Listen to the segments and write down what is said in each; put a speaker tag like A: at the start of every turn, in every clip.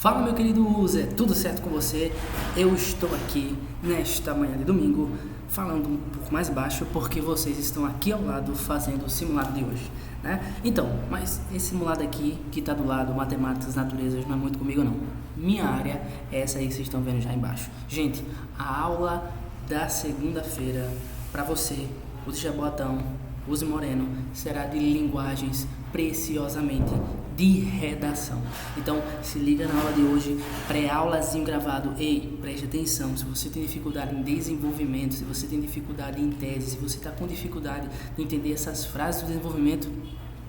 A: Fala, meu querido user, tudo certo com você? Eu estou aqui nesta manhã de domingo falando um pouco mais baixo porque vocês estão aqui ao lado fazendo o simulado de hoje, né? Então, mas esse simulado aqui que está do lado, matemáticas, naturezas, não é muito comigo não. Minha área é essa aí que vocês estão vendo já embaixo. Gente, a aula da segunda-feira para você, use Jabotão, use Moreno, será de linguagens preciosamente de redação. Então, se liga na aula de hoje, pré-aulazinho gravado. Ei, preste atenção, se você tem dificuldade em desenvolvimento, se você tem dificuldade em tese, se você está com dificuldade de entender essas frases do desenvolvimento,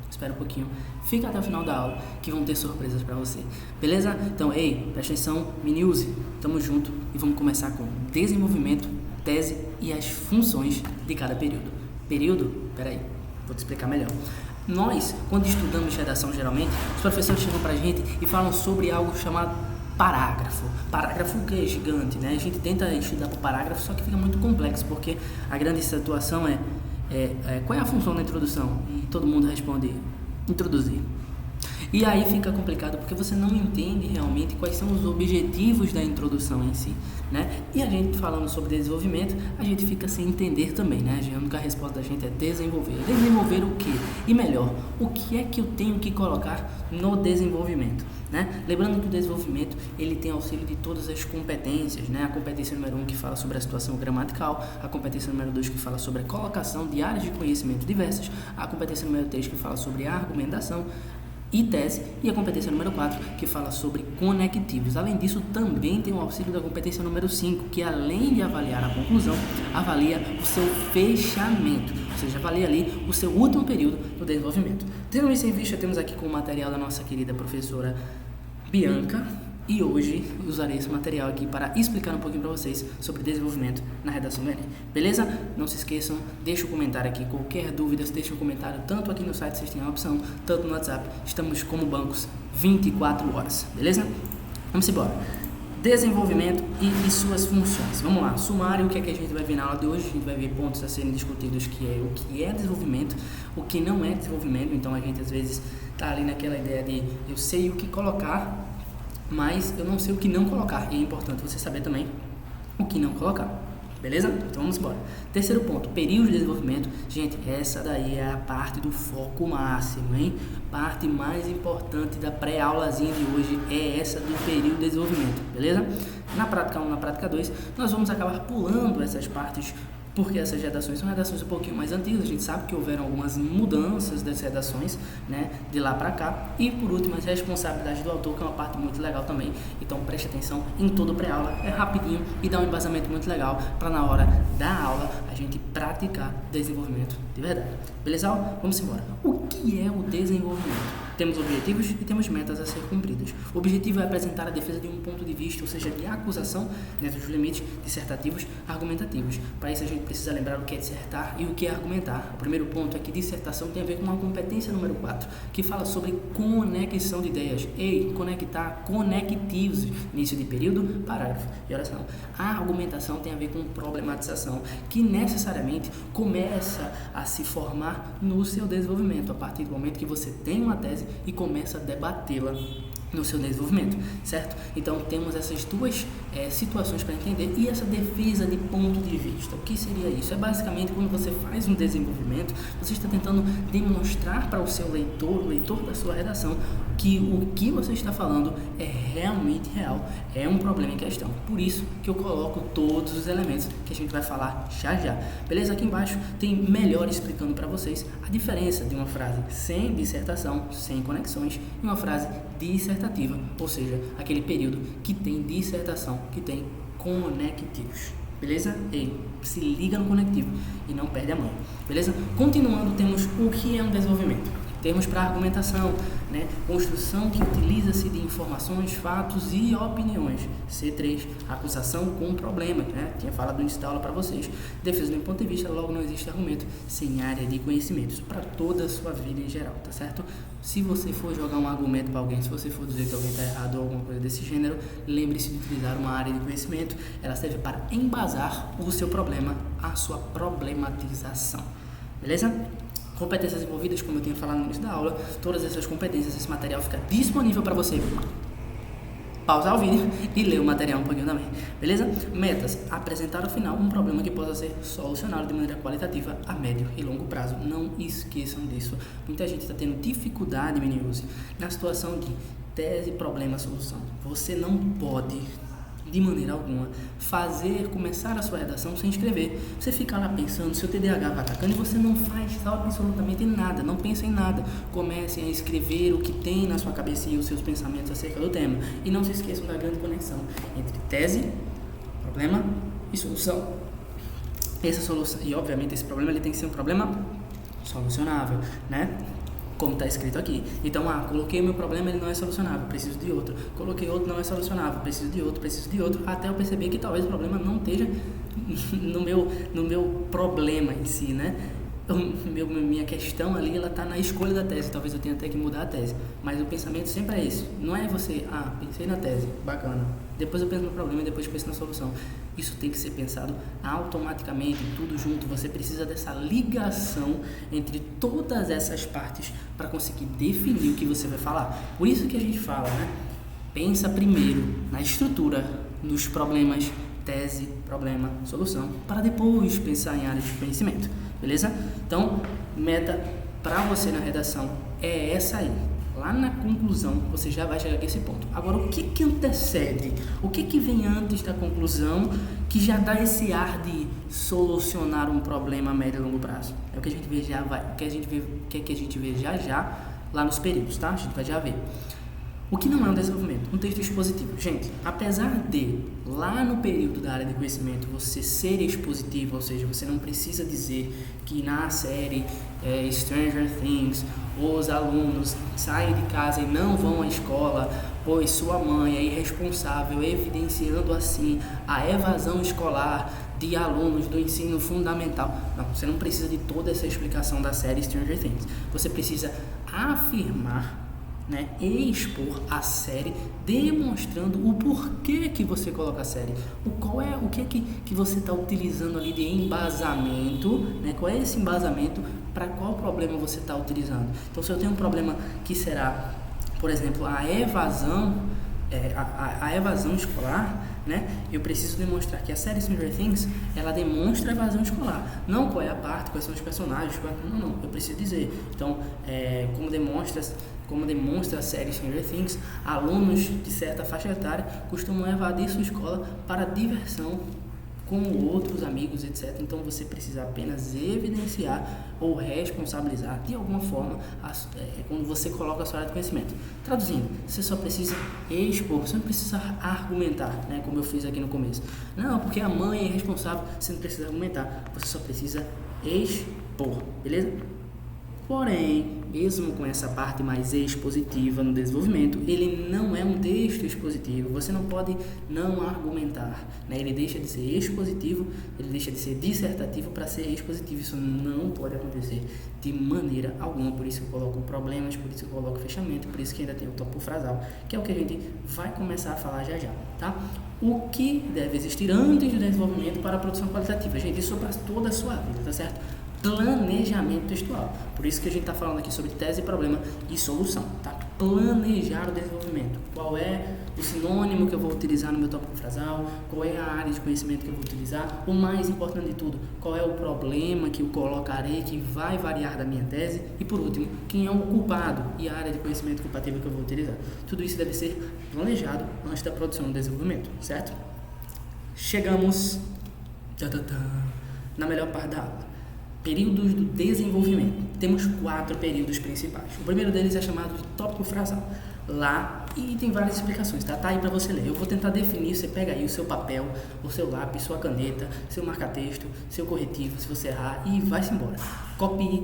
A: espera um pouquinho, fica até o final da aula que vão ter surpresas para você, beleza? Então, ei, preste atenção, mini use, tamo junto e vamos começar com desenvolvimento, tese e as funções de cada período. Período? Peraí, vou te explicar melhor. Nós, quando estudamos redação, geralmente, os professores chegam pra gente e falam sobre algo chamado parágrafo. Parágrafo que é gigante, né? A gente tenta estudar por parágrafo, só que fica muito complexo, porque a grande situação é qual é a função da introdução? E todo mundo responde, introduzir. E aí fica complicado porque você não entende realmente quais são os objetivos da introdução em si, né? E a gente falando sobre desenvolvimento, a gente fica sem entender também, né? A única resposta da gente é desenvolver. Desenvolver o quê? E melhor, o que é que eu tenho que colocar no desenvolvimento, né? Lembrando que o desenvolvimento, ele tem auxílio de todas as competências, né? A competência número 1 que fala sobre a situação gramatical, a competência número 2 que fala sobre a colocação de áreas de conhecimento diversas, a competência número 3 que fala sobre a argumentação e tese, e a competência número 4, que fala sobre conectivos. Além disso, também tem o auxílio da competência número 5, que além de avaliar a conclusão, avalia o seu fechamento, ou seja, avalia ali o seu último período do desenvolvimento. Tendo isso em vista, temos aqui com o material da nossa querida professora Bianca, e hoje usarei esse material aqui para explicar um pouquinho para vocês sobre desenvolvimento na redação do Enem. Beleza? Não se esqueçam, deixa um comentário aqui, qualquer dúvida, deixa um comentário, tanto aqui no site vocês têm a opção, tanto no WhatsApp, estamos como bancos 24 horas, beleza? Vamos embora. Desenvolvimento e suas funções. Vamos lá, sumário, o que é que a gente vai ver na aula de hoje? A gente vai ver pontos a serem discutidos, que é o que é desenvolvimento, o que não é desenvolvimento. Então a gente às vezes tá ali naquela ideia de eu sei o que colocar, mas eu não sei o que não colocar, e é importante você saber também o que não colocar, beleza? Então vamos embora. Terceiro ponto, período de desenvolvimento. Gente, essa daí é a parte do foco máximo, hein? Parte mais importante da pré-aulazinha de hoje é essa do período de desenvolvimento, beleza? Na prática 1, na prática 2, nós vamos acabar pulando essas partes, porque essas redações são redações um pouquinho mais antigas, a gente sabe que houveram algumas mudanças das redações, né, de lá para cá. E por último, as responsabilidades do autor, que é uma parte muito legal também, então preste atenção em todo o pré-aula, é rapidinho e dá um embasamento muito legal para na hora da aula a gente praticar desenvolvimento de verdade. Beleza? Vamos embora. O que é o desenvolvimento? Temos objetivos e temos metas a ser cumpridas. O objetivo é apresentar a defesa de um ponto de vista, ou seja, de acusação, dentro dos limites dissertativos argumentativos. Para isso a gente precisa lembrar o que é dissertar e o que é argumentar. O primeiro ponto é que dissertação tem a ver com a competência número 4, que fala sobre conexão de ideias. Ei, conectar, conectivos, início de período, parágrafo e oração. A argumentação tem a ver com problematização, que necessariamente começa a se formar no seu desenvolvimento, a partir do momento que você tem uma tese e começa a debatê-la no seu desenvolvimento, certo? Então temos essas duas situações para entender, e essa defesa de ponto de vista. O que seria isso? É basicamente quando você faz um desenvolvimento, você está tentando demonstrar para o seu leitor, o leitor da sua redação, que o que você está falando é realmente real, é um problema em questão. Por isso que eu coloco todos os elementos que a gente vai falar já já. Beleza? Aqui embaixo tem melhor explicando para vocês a diferença de uma frase sem dissertação, sem conexões, e uma frase dissertativa, ou seja, aquele período que tem dissertação, que tem conectivos. Beleza? Ei, se liga no conectivo e não perde a mão. Beleza? Continuando, temos o que é um desenvolvimento. Temos para argumentação, né? Construção que utiliza-se de informações, fatos e opiniões. C3, acusação com problema, né? Tinha falado no início da aula para vocês. Defesa do ponto de vista, logo não existe argumento sem área de conhecimentos para toda a sua vida em geral, tá certo? Se você for jogar um argumento para alguém, se você for dizer que alguém está errado ou alguma coisa desse gênero, lembre-se de utilizar uma área de conhecimento. Ela serve para embasar o seu problema, a sua problematização. Beleza? Competências envolvidas, como eu tinha falado no início da aula, todas essas competências, esse material fica disponível para você pausar o vídeo e ler o material um pouquinho também, beleza? Metas: apresentar ao final um problema que possa ser solucionado de maneira qualitativa a médio e longo prazo. Não esqueçam disso. Muita gente está tendo dificuldade, meninos, na situação de tese, problema, solução. Você não pode, de maneira alguma, começar a sua redação sem escrever. Você fica lá pensando, seu TDAH vai atacando e você não faz absolutamente nada, não pensa em nada. Comecem a escrever o que tem na sua cabeça e os seus pensamentos acerca do tema. E não se esqueçam da grande conexão entre tese, problema e solução. Essa solução, e obviamente esse problema ele tem que ser um problema solucionável, né? Como está escrito aqui. Então, coloquei o meu problema, ele não é solucionável, preciso de outro. Coloquei outro, não é solucionável, preciso de outro, até eu perceber que talvez o problema não esteja no meu problema em si, né? Minha questão ali, ela está na escolha da tese, talvez eu tenha até que mudar a tese, mas o pensamento sempre é esse, não é você, pensei na tese, bacana, depois eu penso no problema e depois penso na solução. Isso tem que ser pensado automaticamente, tudo junto. Você precisa dessa ligação entre todas essas partes para conseguir definir o que você vai falar. Por isso que a gente fala, né? Pensa primeiro na estrutura, nos problemas, tese, problema, solução, para depois pensar em áreas de conhecimento, beleza? Então, meta para você na redação é essa aí. Lá na conclusão, você já vai chegar a esse ponto. Agora, o que antecede? O que vem antes da conclusão que já dá esse ar de solucionar um problema a médio e longo prazo? É o que a gente vê que a gente vê já lá nos períodos, tá? A gente vai já ver. O que não é um desenvolvimento? Um texto expositivo. Gente, apesar de lá no período da área de conhecimento você ser expositivo, ou seja, você não precisa dizer que na série Stranger Things os alunos saem de casa e não vão à escola, pois sua mãe é irresponsável, evidenciando assim a evasão escolar de alunos do ensino fundamental. Não, você não precisa de toda essa explicação da série Stranger Things. Você precisa afirmar, né, e expor a série, demonstrando o porquê que você coloca a série, o que você está utilizando ali de embasamento, né, qual é esse embasamento, para qual problema você está utilizando. Então, se eu tenho um problema que será, por exemplo, a evasão escolar, né, eu preciso demonstrar que a série Stranger Things, ela demonstra a evasão escolar, não qual é a parte, quais são os personagens, não, eu preciso dizer. Então, como demonstra a série Stranger Things, alunos de certa faixa etária costumam evadir sua escola para diversão com outros amigos, etc. Então você precisa apenas evidenciar ou responsabilizar de alguma forma quando você coloca a sua área de conhecimento. Traduzindo, você só precisa expor, você não precisa argumentar, né, como eu fiz aqui no começo. Não, porque a mãe é responsável, você não precisa argumentar, você só precisa expor, beleza? Porém, mesmo com essa parte mais expositiva no desenvolvimento, ele não é um texto expositivo, você não pode não argumentar, né? Ele deixa de ser expositivo, ele deixa de ser dissertativo para ser expositivo. Isso não pode acontecer de maneira alguma, por isso que eu coloco problemas, por isso que eu coloco fechamento, por isso que ainda tem o tópico frasal, que é o que a gente vai começar a falar já, tá? O que deve existir antes do desenvolvimento para a produção qualitativa? Gente, isso é para toda a sua vida, tá certo? Planejamento textual. Por isso que a gente está falando aqui sobre tese, problema e solução, tá? Planejar o desenvolvimento. Qual é o sinônimo que eu vou utilizar no meu tópico frasal? Qual é a área de conhecimento que eu vou utilizar? O mais importante de tudo, qual é o problema que eu colocarei que vai variar da minha tese? E por último, quem é o culpado e a área de conhecimento compatível que eu vou utilizar? Tudo isso deve ser planejado antes da produção do desenvolvimento, certo? Chegamos na melhor parte da aula. Períodos do desenvolvimento. Temos 4 períodos principais. O primeiro deles é chamado de tópico frasal. Lá, e tem várias explicações, tá? Tá aí para você ler. Eu vou tentar definir, você pega aí o seu papel, o seu lápis, sua caneta, seu marca-texto, seu corretivo, se você errar, e vai-se embora. Copie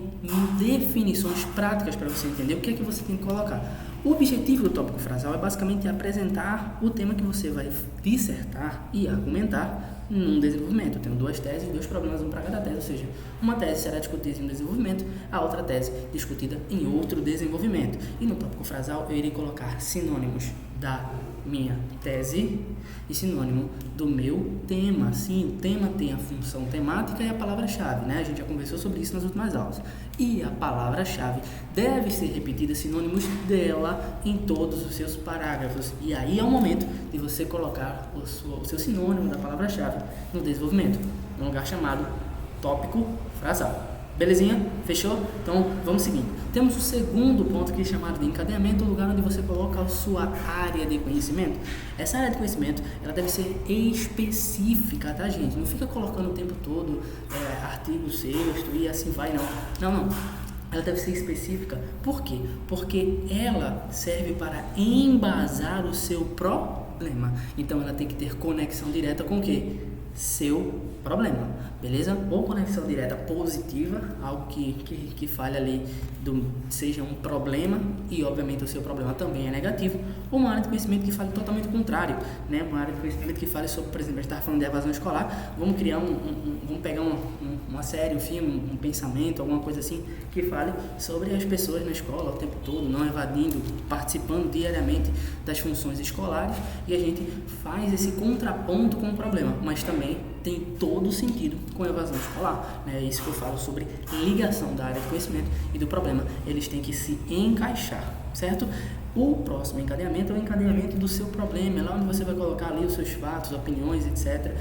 A: definições práticas para você entender o que é que você tem que colocar. O objetivo do tópico frasal é basicamente apresentar o tema que você vai dissertar e argumentar num desenvolvimento. Eu tenho 2 teses, 2 problemas, um para cada tese, ou seja, uma tese será discutida em um desenvolvimento, a outra tese discutida em outro desenvolvimento. E no tópico frasal eu irei colocar sinônimos da minha tese e sinônimo do meu tema. Sim, o tema tem a função temática e a palavra-chave, né? A gente já conversou sobre isso nas últimas aulas. E a palavra-chave deve ser repetida, sinônimos dela, em todos os seus parágrafos. E aí é o momento de você colocar o seu sinônimo da palavra-chave no desenvolvimento, num lugar chamado tópico frasal. Belezinha? Fechou? Então vamos seguindo. Temos o segundo ponto que é chamado de encadeamento, o lugar onde você coloca a sua área de conhecimento. Essa área de conhecimento, ela deve ser específica, tá, gente? Não fica colocando o tempo todo artigo sexto e assim vai, não. Não. Ela deve ser específica. Por quê? Porque ela serve para embasar o seu problema. Então ela tem que ter conexão direta com o quê? Seu problema, beleza? Ou conexão direta positiva, algo que fale ali, seja um problema e obviamente o seu problema também é negativo, ou uma área de conhecimento que fale totalmente o contrário, né? Uma área de conhecimento que fale sobre, por exemplo, a gente estava falando de evasão escolar, vamos criar vamos pegar uma série, um filme, um pensamento, alguma coisa assim, que fale sobre as pessoas na escola o tempo todo, não evadindo, participando diariamente das funções escolares, e a gente faz esse contraponto com o problema, mas também tem todo o sentido com a evasão escolar, né? É isso que eu falo sobre ligação da área de conhecimento e do problema, eles têm que se encaixar, certo? O próximo encadeamento é o encadeamento do seu problema, é lá onde você vai colocar ali os seus fatos, opiniões, etc.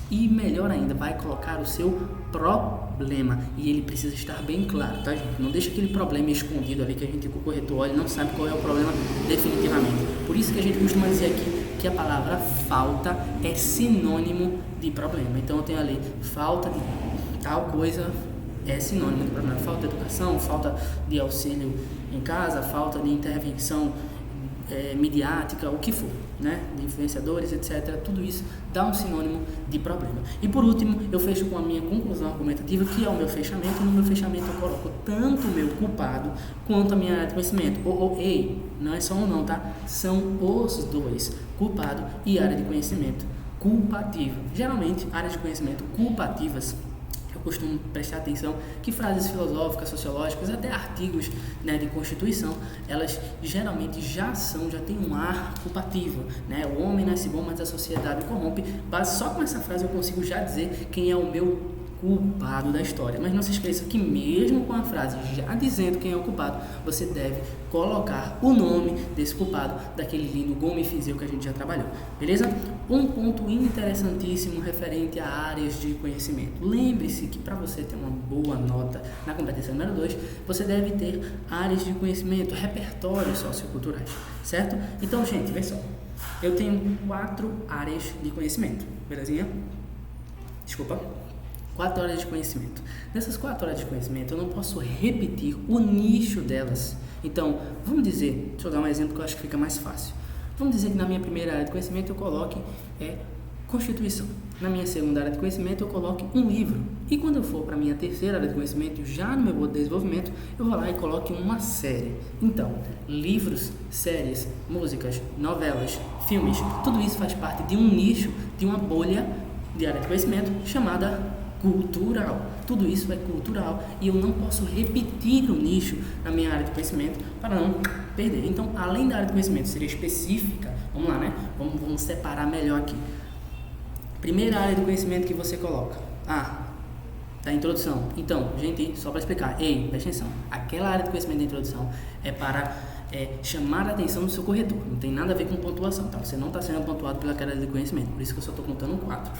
A: E melhor ainda, vai colocar o seu problema, e ele precisa estar bem claro, tá, gente? Não deixa aquele problema escondido ali que a gente, com o corretor, olha e não sabe qual é o problema definitivamente. Por isso que a gente costuma dizer aqui que a palavra falta é sinônimo de problema. Então eu tenho ali falta de tal coisa é sinônimo de problema. Falta de educação, falta de auxílio em casa, falta de intervenção midiática, o que for, né? De influenciadores, etc. Tudo isso dá um sinônimo de problema. E por último, eu fecho com a minha conclusão argumentativa, que é o meu fechamento. No meu fechamento eu coloco tanto o meu culpado quanto a minha área de conhecimento. Ei, não é só um não, tá? São os dois, culpado e área de conhecimento culpativa. Geralmente, áreas de conhecimento culpativas, eu costumo prestar atenção que frases filosóficas, sociológicas, até artigos, né, de Constituição, elas geralmente já têm um ar culpativo, né? O homem nasce bom, mas a sociedade o corrompe. Só com essa frase eu consigo já dizer quem é o meu culpado da história. Mas não se esqueça que mesmo com a frase já dizendo quem é o culpado, você deve colocar o nome desse culpado, daquele lindo gomifizeu que a gente já trabalhou, beleza? Um ponto interessantíssimo referente a áreas de conhecimento. Lembre-se que para você ter uma boa nota na competência número 2, você deve ter áreas de conhecimento, repertórios socioculturais, certo? Então, gente, vê só. Eu tenho 4 áreas de conhecimento, belezinha? Desculpa. 4 áreas de conhecimento. Nessas 4 áreas de conhecimento, eu não posso repetir o nicho delas. Então, vamos dizer, deixa eu dar um exemplo que eu acho que fica mais fácil. Vamos dizer que na minha primeira área de conhecimento eu coloque Constituição. Na minha segunda área de conhecimento eu coloque um livro. E quando eu for para a minha terceira área de conhecimento, já no meu desenvolvimento, eu vou lá e coloque uma série. Então, livros, séries, músicas, novelas, filmes, tudo isso faz parte de um nicho, de uma bolha de área de conhecimento chamada cultural. Tudo isso é cultural e eu não posso repetir o nicho na minha área de conhecimento para não perder. Então, além da área de conhecimento ser específica, vamos lá, né? Vamos separar melhor aqui. Primeira área de conhecimento que você coloca. Da introdução. Então, gente, só para explicar. Presta atenção. Aquela área de conhecimento da introdução é para chamar a atenção do seu corretor. Não tem nada a ver com pontuação, tá? Você não está sendo pontuado pela área de conhecimento. Por isso que eu só estou contando 4.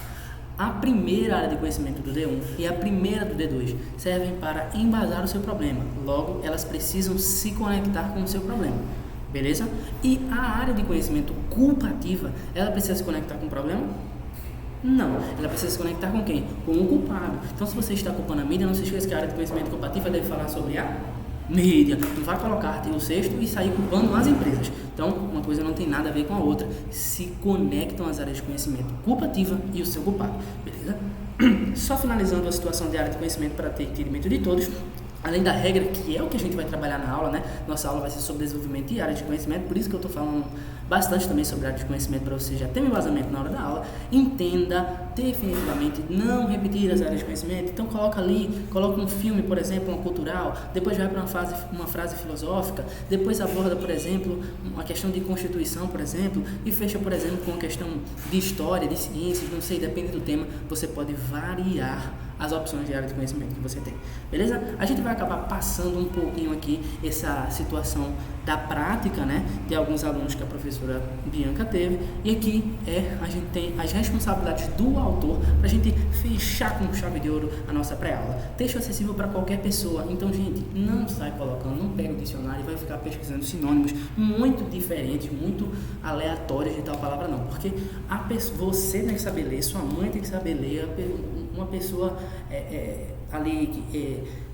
A: A primeira área de conhecimento do D1 e a primeira do D2 servem para embasar o seu problema. Logo, elas precisam se conectar com o seu problema. Beleza? E a área de conhecimento culpativa, ela precisa se conectar com o problema? Não, ela precisa se conectar com quem? Com o culpado. Então, se você está culpando a mídia, não se esqueça que a área de conhecimento culpativa deve falar sobre a mídia. Não vai colocar artigo 6º e sair culpando as empresas. Então, uma coisa não tem nada a ver com a outra. Se conectam as áreas de conhecimento culpativa e o seu culpado. Beleza? Só finalizando a situação de área de conhecimento para ter entendimento de todos. Além da regra, que é o que a gente vai trabalhar na aula, né? Nossa aula vai ser sobre desenvolvimento e área de conhecimento, por isso que eu estou falando bastante também sobre área de conhecimento, para você já ter um embasamento na hora da aula. Entenda definitivamente, não repetir as áreas de conhecimento. Então coloca um filme, por exemplo, uma cultural, depois vai para uma frase filosófica, depois aborda, por exemplo, uma questão de Constituição, por exemplo, e fecha, por exemplo, com uma questão de história, de ciências, não sei, depende do tema, você pode variar as opções de área de conhecimento que você tem, beleza? A gente vai acabar passando um pouquinho aqui essa situação da prática, né, de alguns alunos que a professora Bianca teve, e aqui a gente tem as responsabilidades do autor para a gente fechar com chave de ouro a nossa pré-aula. Texto acessível para qualquer pessoa, então, gente, não sai colocando, não pega o dicionário e vai ficar pesquisando sinônimos muito diferentes, muito aleatórios de tal palavra, não, porque você tem que saber ler, sua mãe tem que saber ler, uma pessoa ali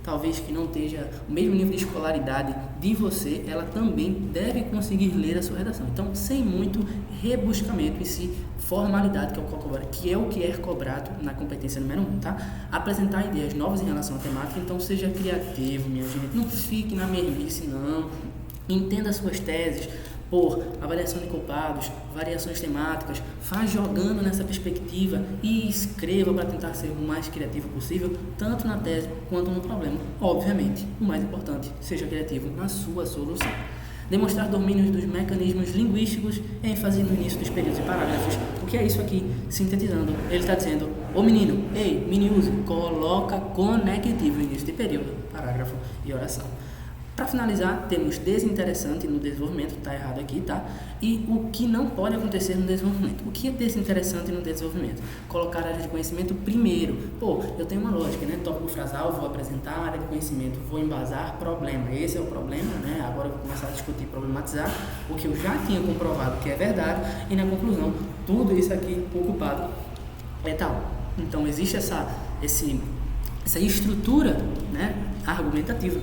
A: talvez que não esteja o mesmo nível de escolaridade de você, ela também deve conseguir ler a sua redação. Então, sem muito rebuscamento e sim formalidade, que é o que é cobrado na competência número 1, tá? Apresentar ideias novas em relação à temática, então seja criativo, minha gente, não fique na mesmice, não. Entenda suas teses por avaliação de culpados, variações temáticas, faz jogando nessa perspectiva e escreva para tentar ser o mais criativo possível, tanto na tese quanto no problema. Obviamente, o mais importante, seja criativo na sua solução. Demonstrar domínios dos mecanismos linguísticos, ênfase no início dos períodos e parágrafos. O que é isso aqui? Sintetizando, ele está dizendo, ô menino, ei, mini-use, coloca conectivo no início de período, parágrafo e oração. Para finalizar, temos desinteressante no desenvolvimento, está errado aqui, tá? E o que não pode acontecer no desenvolvimento. O que é desinteressante no desenvolvimento? Colocar a área de conhecimento primeiro. Pô, eu tenho uma lógica, né? Tópico frasal, vou apresentar a área de conhecimento, vou embasar problema. Esse é o problema, né? Agora eu vou começar a discutir, problematizar o que eu já tinha comprovado que é verdade e na conclusão, tudo isso aqui ocupado é tal. Então, existe essa estrutura, né, argumentativa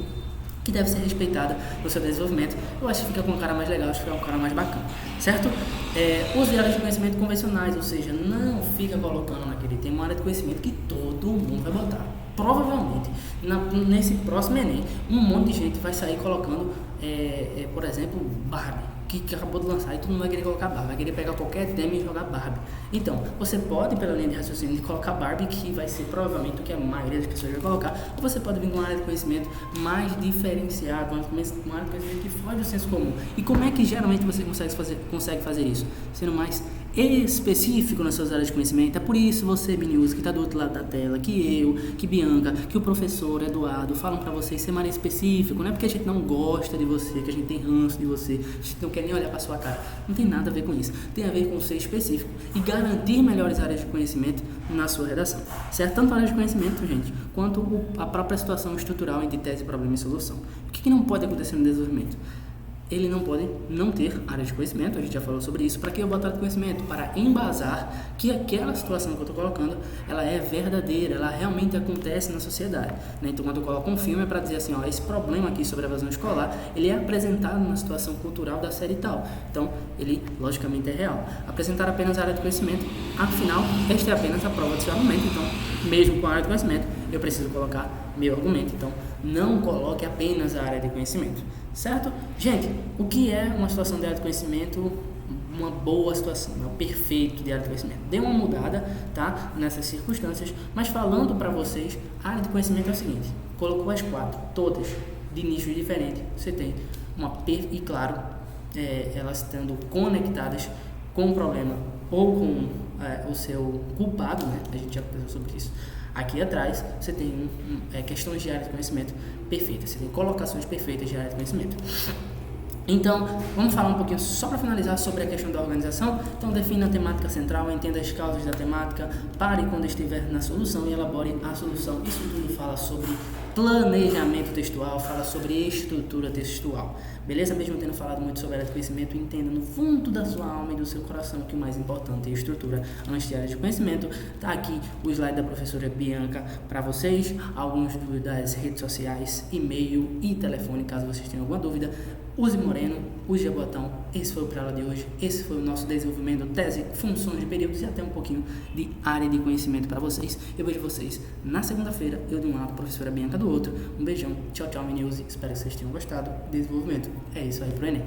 A: que deve ser respeitada no seu desenvolvimento. Eu acho que fica com um cara mais legal, acho que fica um cara mais bacana, certo? Use áreas de conhecimento convencionais, ou seja, não fica colocando naquele tema uma área de conhecimento que todo mundo vai botar. Provavelmente, nesse próximo Enem, um monte de gente vai sair colocando, por exemplo, Barbie, que acabou de lançar, e todo mundo vai querer colocar Barbie, vai querer pegar qualquer tema e jogar Barbie. Então, você pode, pela linha de raciocínio, de colocar Barbie, que vai ser provavelmente o que a maioria das pessoas vai colocar, ou você pode vir com uma área de conhecimento mais diferenciada, uma área de conhecimento que foge do senso comum. E como é que geralmente você consegue fazer isso? Sendo mais específico nas suas áreas de conhecimento. É por isso você, mini-use, que está do outro lado da tela, que eu, que Bianca, que o professor Eduardo falam para vocês ser mais específico. Não é porque a gente não gosta de você, que a gente tem ranço de você, a gente não quer nem olhar para sua cara. Não tem nada a ver com isso. Tem a ver com ser específico e garantir melhores áreas de conhecimento na sua redação, certo? Tanto áreas de conhecimento, gente, quanto a própria situação estrutural entre tese, problema e solução. O que não pode acontecer no desenvolvimento? Ele não pode não ter área de conhecimento, a gente já falou sobre isso. Para que eu botar de conhecimento? Para embasar que aquela situação que eu estou colocando, ela é verdadeira, ela realmente acontece na sociedade, né? Então, quando eu coloco um filme, é para dizer assim, ó, esse problema aqui sobre a evasão escolar, ele é apresentado na situação cultural da série tal. Então, ele, logicamente, é real. Apresentar apenas a área de conhecimento, afinal, esta é apenas a prova do seu argumento. Então, mesmo com a área de conhecimento, eu preciso colocar meu argumento. Então, não coloque apenas a área de conhecimento, certo? Gente, o que é uma situação de área de conhecimento, uma boa situação, é o perfeito de área de conhecimento? Dê uma mudada, tá? Nessas circunstâncias, mas falando para vocês, a área de conhecimento é o seguinte, colocou as 4, todas de nichos diferentes, você tem e claro, elas estando conectadas com o problema ou com o seu culpado, né? A gente já conversou sobre isso. Aqui atrás você tem questões de área de conhecimento perfeitas, você tem colocações perfeitas de área de conhecimento. Então, vamos falar um pouquinho, só para finalizar, sobre a questão da organização. Então, defina a temática central, entenda as causas da temática, pare quando estiver na solução e elabore a solução. Isso tudo fala sobre planejamento textual, fala sobre estrutura textual. Beleza? Mesmo tendo falado muito sobre área de conhecimento, entenda no fundo da sua alma e do seu coração que o mais importante é a estrutura antes de área de conhecimento. Tá aqui o slide da professora Bianca para vocês, alguns das redes sociais, e-mail e telefone, caso vocês tenham alguma dúvida. Use Moreno, use Jabotão. Esse foi o para aula de hoje. Esse foi o nosso desenvolvimento, tese, funções de períodos e até um pouquinho de área de conhecimento para vocês. Eu vejo vocês na segunda-feira, eu de um lado, a professora Bianca do outro. Um beijão, tchau, tchau, mini-use. Espero que vocês tenham gostado. Desenvolvimento. É isso aí pro Enem.